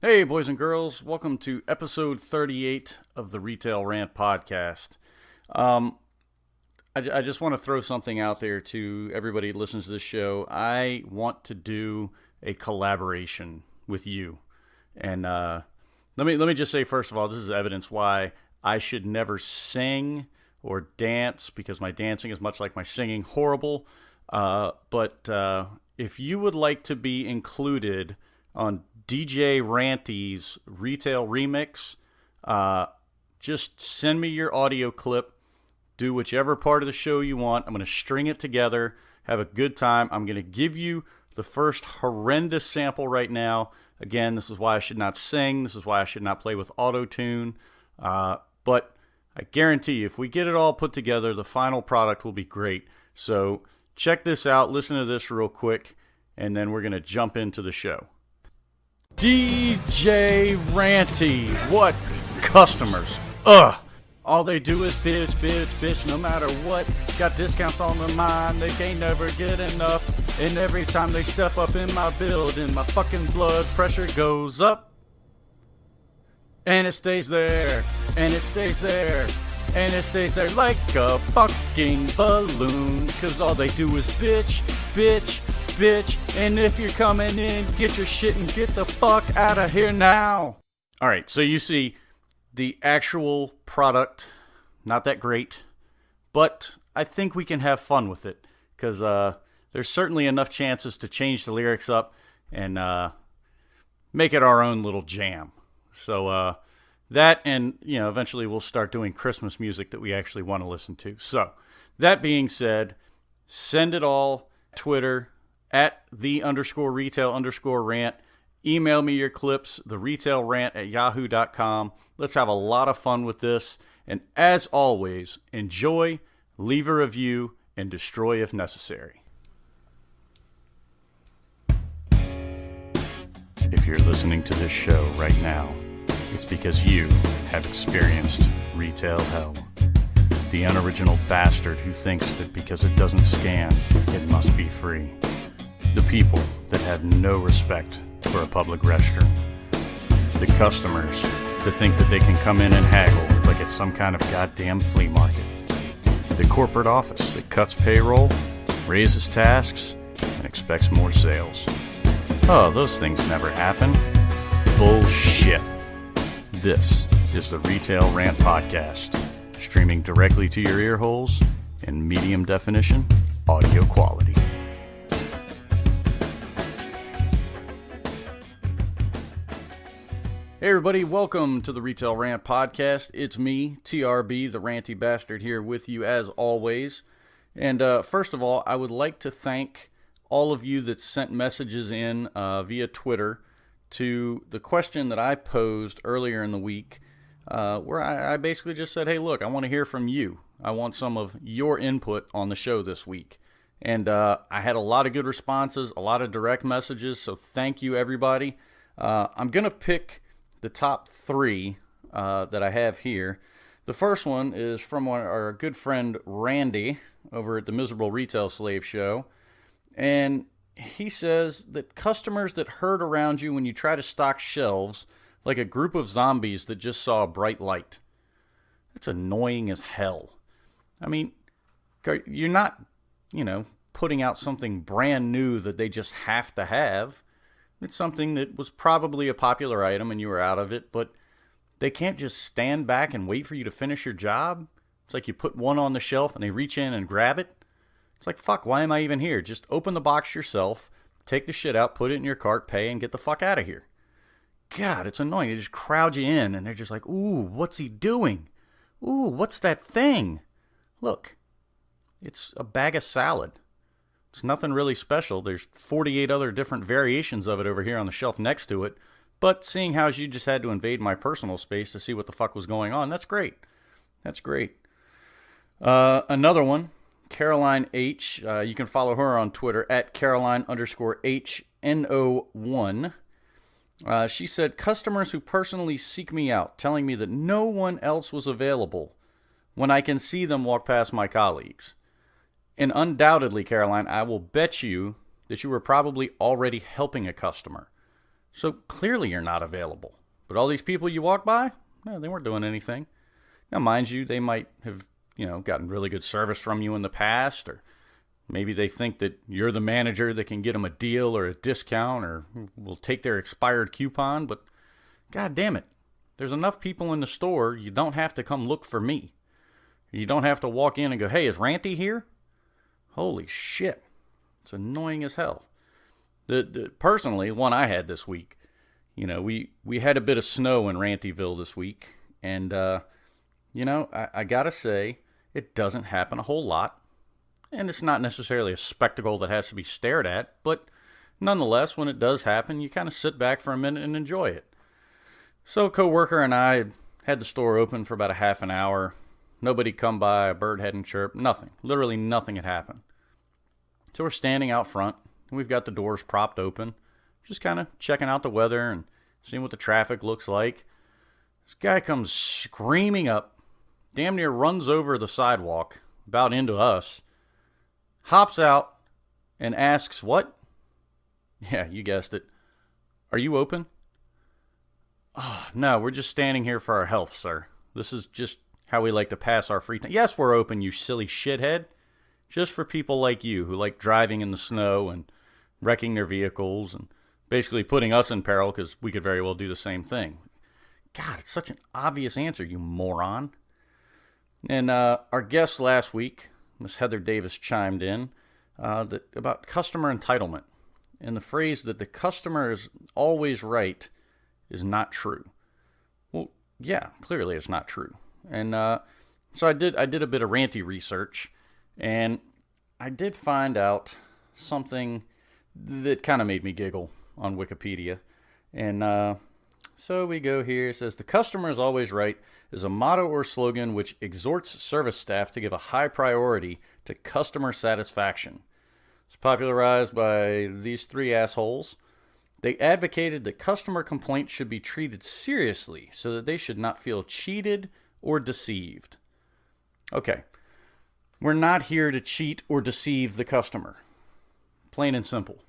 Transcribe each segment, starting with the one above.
Hey, boys and girls, welcome to episode 38 of the Retail Rant podcast. I just want to throw something out there to everybody who listens to this show. I want to do a collaboration with you. And let me just say, first of all, this is evidence why I should never sing or dance, because my dancing is much like my singing, horrible. But if you would like to be included on DJ Ranty's Retail Remix, just send me your audio clip. Do whichever part of the show you want. I'm going to string it together, have a good time. I'm going to give you the first horrendous sample right now. Again, this is why I should not sing. This is why I should not play with auto-tune. But I guarantee you, if we get it all put together, the final product will be great. So check this out. Listen to this real quick, and then we're going to jump into the show. DJ Ranty, what customers? All they do is bitch, bitch, bitch, no matter what. Got discounts on their mind, they can't never get enough. And every time they step up in my building, my fucking blood pressure goes up. And it stays there, and it stays there, and it stays there like a fucking balloon. Cause all they do is bitch, bitch, bitch. And if you're coming in, get your shit and get the fuck out of here now. Alright, so you see the actual product, not that great, but I think we can have fun with it, because there's certainly enough chances to change the lyrics up and make it our own little jam. So that, and eventually we'll start doing Christmas music that we actually want to listen to. So that being said, send it all Twitter at @the_retail_rant. Email me your clips, theretailrant@yahoo.com. Let's have a lot of fun with this. And as always, enjoy, leave a review, and destroy if necessary. If you're listening to this show right now, it's because you have experienced retail hell. The unoriginal bastard who thinks that because it doesn't scan, it must be free. The people that have no respect for a public restroom. The customers that think that they can come in and haggle like it's some kind of goddamn flea market. The corporate office that cuts payroll, raises tasks, and expects more sales. Oh, those things never happen. Bullshit. This is the Retail Rant Podcast, streaming directly to your ear holes in medium definition audio quality. Hey everybody, welcome to the Retail Rant Podcast. It's me, TRB, the Ranty Bastard, here with you as always. And first of all, I would like to thank all of you that sent messages in via Twitter to the question that I posed earlier in the week, where I basically just said, hey look, I want to hear from you. I want some of your input on the show this week. And I had a lot of good responses, a lot of direct messages, so thank you everybody. I'm going to pick the top three that I have here. The first one is from our good friend Randy over at the Miserable Retail Slave Show. And he says that customers that herd around you when you try to stock shelves like a group of zombies that just saw a bright light. That's annoying as hell. I mean, you're not, putting out something brand new that they just have to have. It's something that was probably a popular item and you were out of it, but they can't just stand back and wait for you to finish your job. It's like you put one on the shelf and they reach in and grab it. It's like, fuck, why am I even here? Just open the box yourself, take the shit out, put it in your cart, pay, and get the fuck out of here. God, it's annoying. They just crowd you in and they're just like, ooh, what's he doing? Ooh, what's that thing? Look, it's a bag of salad. It's nothing really special. There's 48 other different variations of it over here on the shelf next to it. But seeing how you just had to invade my personal space to see what the fuck was going on, that's great. That's great. Another one, Caroline H. You can follow her on Twitter at Caroline_HNO1. She said, customers who personally seek me out, telling me that no one else was available when I can see them walk past my colleagues. And undoubtedly, Caroline, I will bet you that you were probably already helping a customer. So clearly you're not available. But all these people you walk by, no, they weren't doing anything. Now, mind you, they might have, gotten really good service from you in the past, or maybe they think that you're the manager that can get them a deal or a discount or will take their expired coupon. But God damn it, there's enough people in the store. You don't have to come look for me. You don't have to walk in and go, hey, is Ranty here? Holy shit. It's annoying as hell. Personally, one I had this week, we had a bit of snow in Rantyville this week. And, I got to say, it doesn't happen a whole lot. And it's not necessarily a spectacle that has to be stared at. But nonetheless, when it does happen, you kind of sit back for a minute and enjoy it. So a coworker and I had the store open for about a half an hour. Nobody come by, a bird hadn't chirped, nothing. Literally nothing had happened. So we're standing out front, and we've got the doors propped open, just kind of checking out the weather and seeing what the traffic looks like. This guy comes screaming up, damn near runs over the sidewalk, about into us, hops out, and asks, what? Yeah, you guessed it. Are you open? Oh, no, we're just standing here for our health, sir. This is just how we like to pass our free time. Yes, we're open, you silly shithead. Just for people like you who like driving in the snow and wrecking their vehicles and basically putting us in peril because we could very well do the same thing. God, it's such an obvious answer, you moron. And our guest last week, Miss Heather Davis, chimed in about customer entitlement. And the phrase that the customer is always right is not true. Well, yeah, clearly it's not true. And so I did a bit of ranty research, and I did find out something that kind of made me giggle on Wikipedia. And so we go here. It says, the customer is always right is a motto or slogan which exhorts service staff to give a high priority to customer satisfaction. It's popularized by these three assholes. They advocated that customer complaints should be treated seriously so that they should not feel cheated or deceived. Okay, we're not here to cheat or deceive the customer. Plain and simple.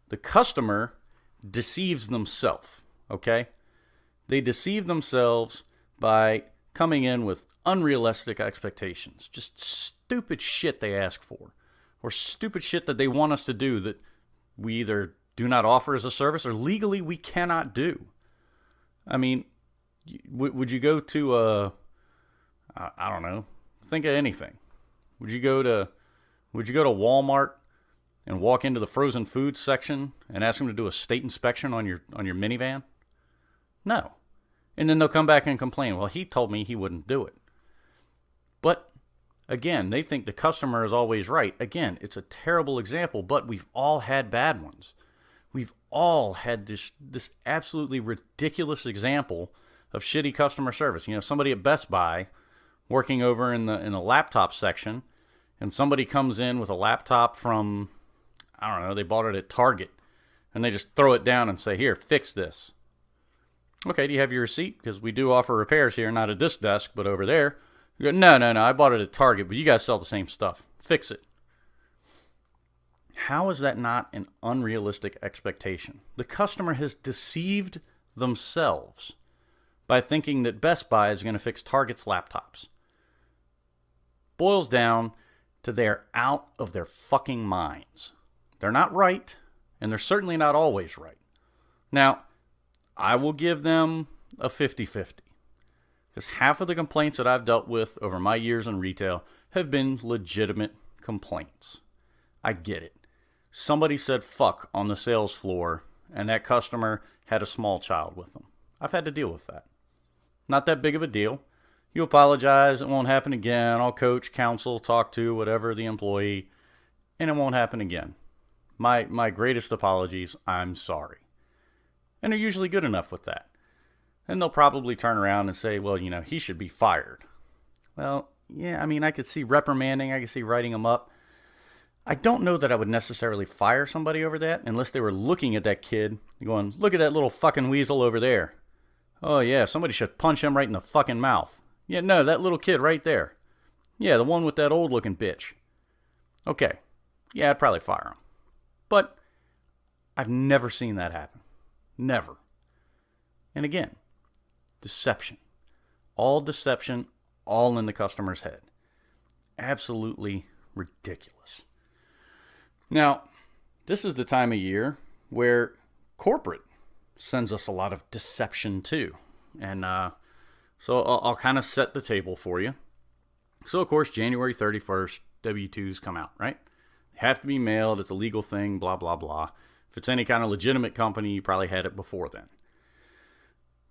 The customer deceives themselves, okay? They deceive themselves by coming in with unrealistic expectations. Just stupid shit they ask for. Or stupid shit that they want us to do that we either do not offer as a service or legally we cannot do. I mean, would you go to I don't know, think of anything. Would you go to Walmart and walk into the frozen foods section and ask them to do a state inspection on your minivan? No. And then they'll come back and complain, well, he told me he wouldn't do it. But again, they think the customer is always right. Again, it's a terrible example, but we've all had bad ones. We've all had this absolutely ridiculous example of shitty customer service. Somebody at Best Buy working over in the laptop section, and somebody comes in with a laptop from, I don't know, they bought it at Target, and they just throw it down and say, here, fix this. Okay, do you have your receipt? Because we do offer repairs here, not at this desk, but over there. You go, no, I bought it at Target, but you guys sell the same stuff. Fix it. How is that not an unrealistic expectation? The customer has deceived themselves by thinking that Best Buy is going to fix Target's laptops. Boils down to they're out of their fucking minds. They're not right, and they're certainly not always right. Now, I will give them a 50-50. Because half of the complaints that I've dealt with over my years in retail have been legitimate complaints. I get it. Somebody said fuck on the sales floor, and that customer had a small child with them. I've had to deal with that. Not that big of a deal. You apologize, it won't happen again. I'll coach, counsel, talk to, whatever, the employee, and it won't happen again. My greatest apologies, I'm sorry. And they're usually good enough with that. And they'll probably turn around and say, well, he should be fired. Well, yeah, I could see reprimanding, I could see writing them up. I don't know that I would necessarily fire somebody over that unless they were looking at that kid and going, look at that little fucking weasel over there. Oh, yeah, somebody should punch him right in the fucking mouth. Yeah, no, that little kid right there. Yeah, the one with that old-looking bitch. Okay, yeah, I'd probably fire him. But I've never seen that happen. Never. And again, deception. All deception, all in the customer's head. Absolutely ridiculous. Now, this is the time of year where corporate sends us a lot of deception too. And so I'll kind of set the table for you. So, of course, January 31st, W-2s come out, right? They have to be mailed. It's a legal thing, blah, blah, blah. If it's any kind of legitimate company, you probably had it before then.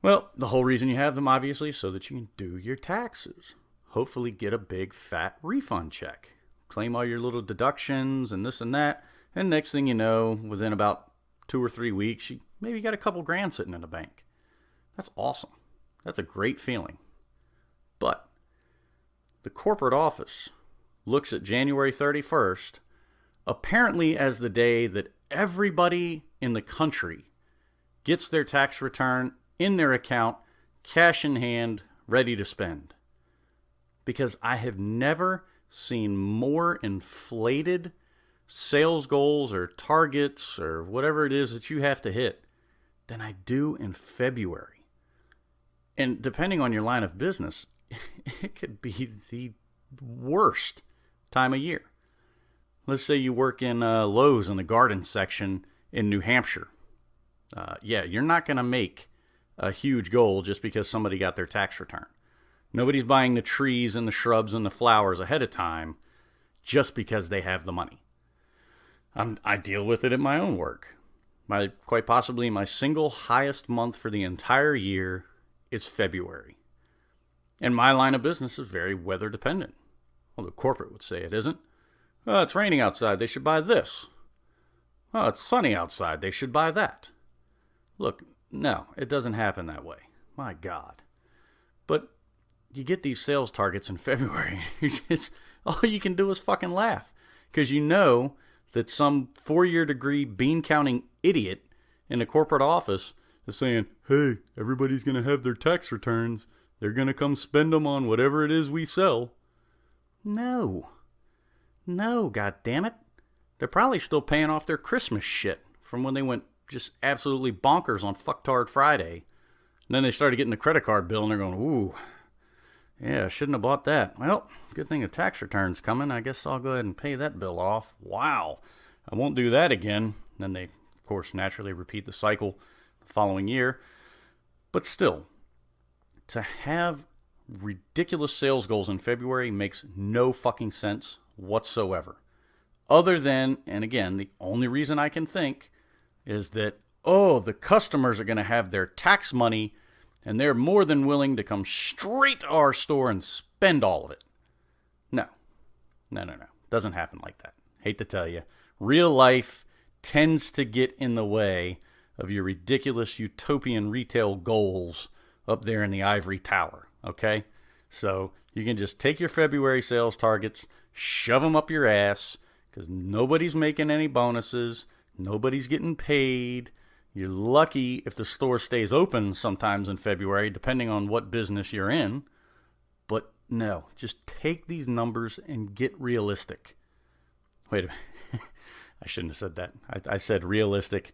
Well, the whole reason you have them, obviously, is so that you can do your taxes. Hopefully get a big, fat refund check. Claim all your little deductions and this and that. And next thing you know, within about 2 or 3 weeks, you maybe got a couple grand sitting in the bank. That's awesome. That's a great feeling. But the corporate office looks at January 31st apparently as the day that everybody in the country gets their tax return in their account, cash in hand, ready to spend. Because I have never seen more inflated sales goals or targets or whatever it is that you have to hit than I do in February. And depending on your line of business, it could be the worst time of year. Let's say you work in Lowe's in the garden section in New Hampshire. You're not going to make a huge goal just because somebody got their tax return. Nobody's buying the trees and the shrubs and the flowers ahead of time just because they have the money. I deal with it at my own work. Quite possibly my single highest month for the entire year is February. And my line of business is very weather dependent. Although corporate would say it isn't. Oh, it's raining outside, they should buy this. Oh, it's sunny outside, they should buy that. Look, no, it doesn't happen that way. My God. But you get these sales targets in February. All you can do is fucking laugh. Because you know that some 4-year degree bean counting idiot in a corporate office is saying, hey, everybody's going to have their tax returns. They're going to come spend them on whatever it is we sell. No, God damn it. They're probably still paying off their Christmas shit from when they went just absolutely bonkers on Fucktard Friday. And then they started getting the credit card bill and they're going, ooh, yeah, shouldn't have bought that. Well, good thing a tax return's coming. I guess I'll go ahead and pay that bill off. Wow, I won't do that again. Then they, of course, naturally repeat the cycle the following year. But still, to have ridiculous sales goals in February makes no fucking sense whatsoever. Other than, and again, the only reason I can think is that, the customers are going to have their tax money and they're more than willing to come straight to our store and spend all of it. No. Doesn't happen like that. Hate to tell you. Real life tends to get in the way of your ridiculous utopian retail goals up there in the ivory tower, okay? So you can just take your February sales targets, shove them up your ass, because nobody's making any bonuses, nobody's getting paid. You're lucky if the store stays open sometimes in February, depending on what business you're in. But no, just take these numbers and get realistic. Wait a minute. I shouldn't have said that. I said realistic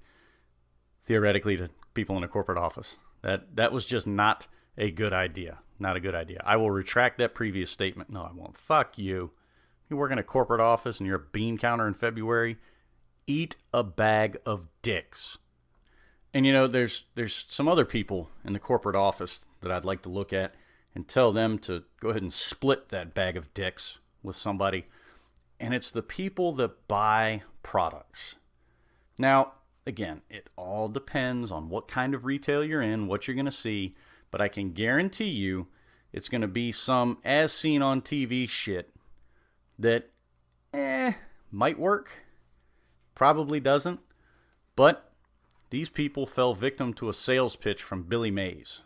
theoretically to people in a corporate office. That was just not a good idea. Not a good idea. I will retract that previous statement. No, I won't. Fuck you. You work in a corporate office and you're a bean counter in February, eat a bag of dicks. And you know, there's some other people in the corporate office that I'd like to look at and tell them to go ahead and split that bag of dicks with somebody. And it's the people that buy products. Now, again, it all depends on what kind of retail you're in, what you're going to see, but I can guarantee you it's going to be some as seen on TV shit that might work, probably doesn't, but these people fell victim to a sales pitch from Billy Mays.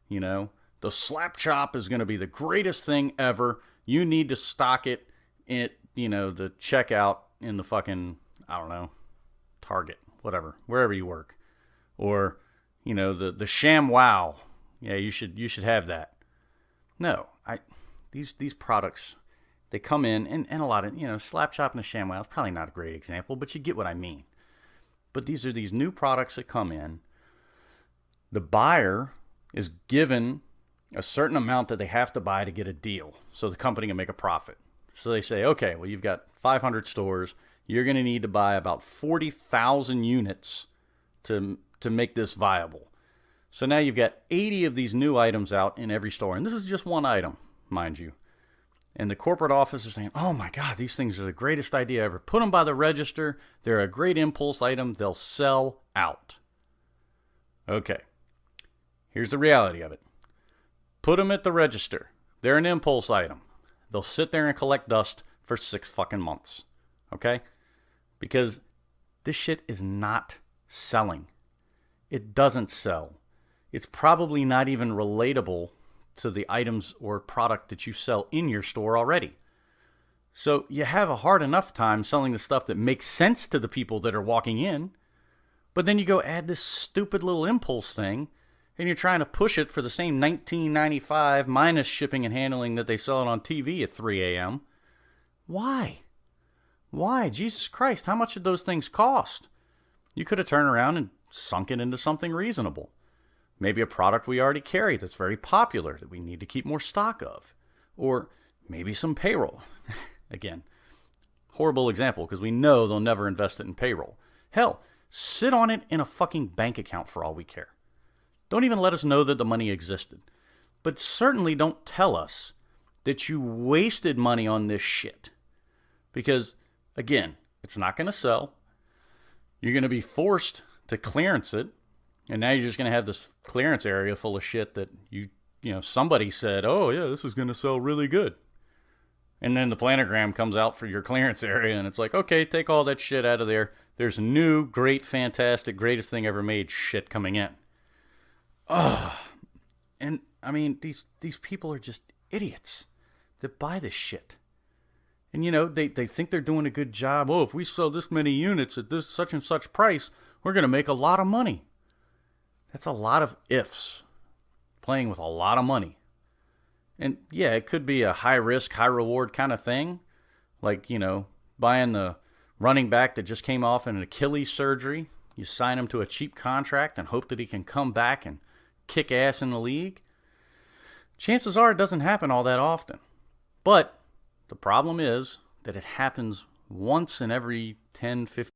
You know, the slap chop is going to be the greatest thing ever. You need to stock it in, the checkout in the fucking, I don't know, Target, whatever, wherever you work. Or, the Sham Wow. Yeah, you should have that. No, these products, they come in and a lot of, slap chop and the Sham Wow is probably not a great example, but you get what I mean. But these are these new products that come in The buyer is given a certain amount that they have to buy to get a deal so the company can make a profit. So they say, okay, well, you've got 500 stores. You're going to need to buy about 40,000 units to make this viable. So now you've got 80 of these new items out in every store. And this is just one item, mind you. And the corporate office is saying, oh my God, these things are the greatest idea ever. Put them by the register. They're a great impulse item. They'll sell out. Okay. Here's the reality of it. Put them at the register. They're an impulse item. They'll sit there and collect dust for 6 fucking months. Okay? Because this shit is not selling. It doesn't sell. It's probably not even relatable to the items or product that you sell in your store already. So you have a hard enough time selling the stuff that makes sense to the people that are walking in, but then you go add this stupid little impulse thing, and you're trying to push it for the same $19.95 minus shipping and handling that they sell it on TV at 3 a.m. Why? Why? Jesus Christ, how much did those things cost? You could have turned around and sunk it into something reasonable. Maybe a product we already carry that's very popular that we need to keep more stock of. Or maybe some payroll. Again, horrible example because we know they'll never invest it in payroll. Hell, sit on it in a fucking bank account for all we care. Don't even let us know that the money existed. But certainly don't tell us that you wasted money on this shit. Because, again, it's not going to sell. You're going to be forced to clearance it. And now you're just going to have this clearance area full of shit that somebody said, oh yeah, this is going to sell really good. And then the planogram comes out for your clearance area and it's like, okay, take all that shit out of there. There's new, great, fantastic, greatest thing ever made shit coming in. Ugh. And I mean, these people are just idiots that buy this shit. And they think they're doing a good job. Oh, if we sell this many units at this such and such price, we're going to make a lot of money. That's a lot of ifs. Playing with a lot of money. And yeah, it could be a high risk, high reward kind of thing. Like, buying the running back that just came off an Achilles surgery. You sign him to a cheap contract and hope that he can come back and kick ass in the league. Chances are it doesn't happen all that often. But the problem is that it happens once in every 10, 15